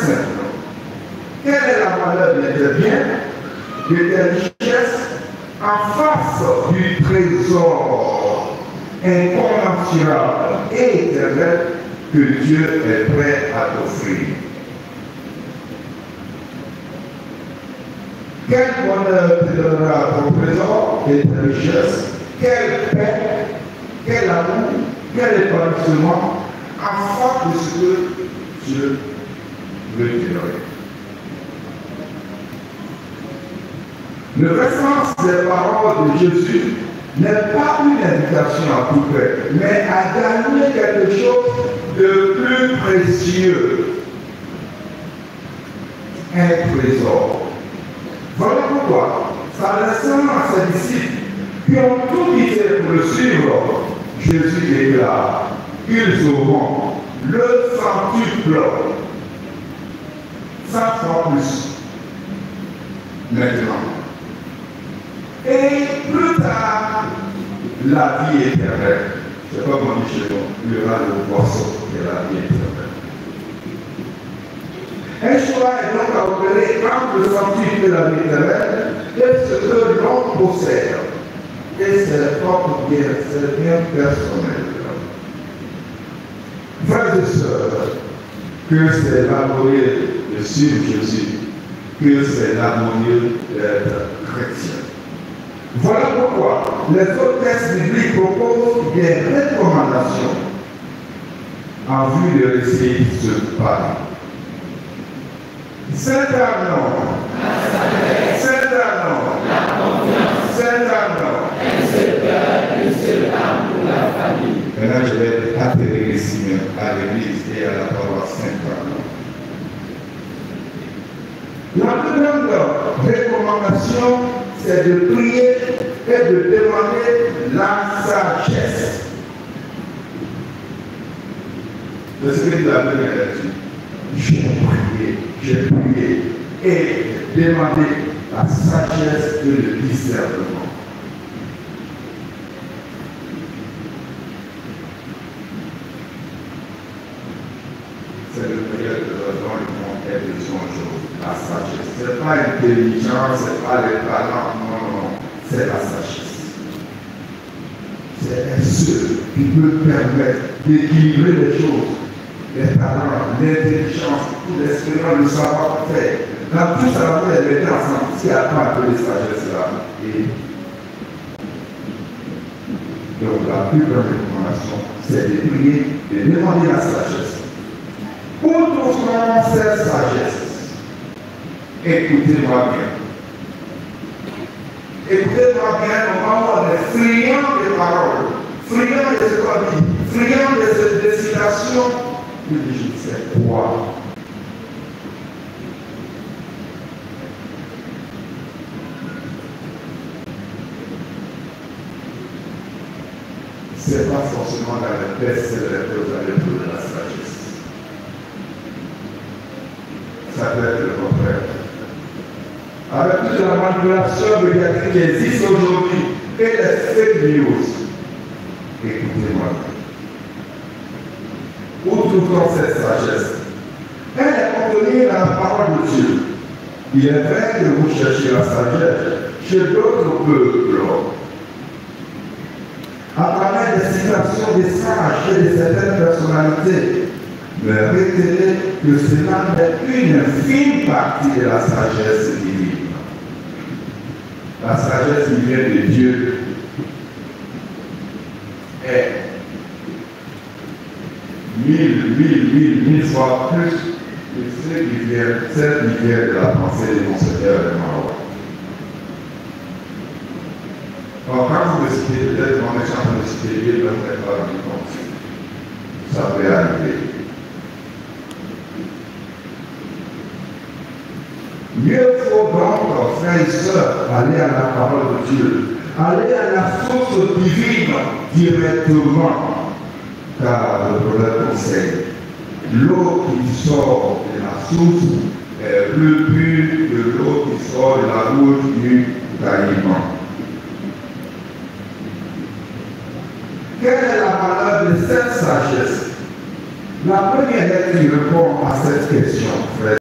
simple. Quelle est la valeur de tes biens, de tes richesses, en face du trésor incommensurable et éternel que Dieu est prêt à t'offrir? Quel bonheur te donnera ton trésor et tes richesses? Quelle paix, quel amour, quel épanouissement en face de ce que Dieu veut te donner. Le sens des paroles de Jésus n'est pas une invitation à tout faire, mais à gagner quelque chose de plus précieux. Un trésor. Voilà pourquoi, s'adressant à ses disciples qui ont tout quitté pour le suivre, Jésus déclare qu'ils auront le centuple, 100 fois plus maintenant. Et plus tard, la vie éternelle. C'est comme on dit chez nous, il y aura le poisson de la vie éternelle. Un choix est donc à opérer entre le centuple de la vie éternelle et ce que l'on possède. Et c'est propre bien, c'est bien personnel. Frères et sœurs, que c'est laborieux de suivre Jésus, que c'est laborieux d'être chrétien. Voilà pourquoi les autres textes bibliques proposent des recommandations en vue de réussir ce pari. Saint-Arnaud, maintenant, je vais atterrir ici à l'église et à la paroisse Saint-Arnaud. La plus grande recommandation, c'est de prier et de demander la sagesse. C'est ce que la Bible dit. J'ai prié et demandé la sagesse et le discernement. C'est le prière dont le monde est besoin aujourd'hui. La sagesse. Ce n'est pas l'intelligence, ce n'est pas les talents, non. C'est la sagesse. C'est ce qui peut permettre d'équilibrer les choses. Les talents, l'intelligence, tout l'expérience, le savoir-faire. Quand tout ça va être mettre ensemble, s'il n'y a pas un peu de sagesse là. Et donc la plus grande recommandation, c'est de prier, de demander la sagesse. Où trouve-t-on cette sagesse? Écoutez-moi bien. Écoutez-moi bien au moment où on est friand des paroles, friand de ce qu'on dit, friand des citations. Je dis, c'est quoi? C'est pas forcément dans les best-sellers que vous allez trouver la sagesse. Ça peut être le contraire. Avec toute la manipulation médiatique qui existe aujourd'hui et les fake news, écoutez-moi. Où trouve-t-on cette sagesse? Elle est contenue dans la parole de Dieu. Il est vrai que vous cherchez la sagesse chez d'autres peuples. À travers des citations des sages et de certaines personnalités, mais retenez que cela n'est qu'une infime partie de la sagesse divine. La sagesse qui vient de Dieu est mille fois plus que celle qui vient de la pensée de mon Seigneur et de mon roi. Alors, quand vous décidez, peut-être en échange de citer Dieu, vous n'êtes pas rendu compte. Ça peut arriver. Mieux faut donc, frères et sœurs, aller à la parole de Dieu, aller à la source divine directement, car le prophète conseille, l'eau qui sort de la source est plus pure que l'eau qui sort de la bouche du caïman. Quelle est la valeur de cette sagesse? La première lettre qui répond à cette question, frère.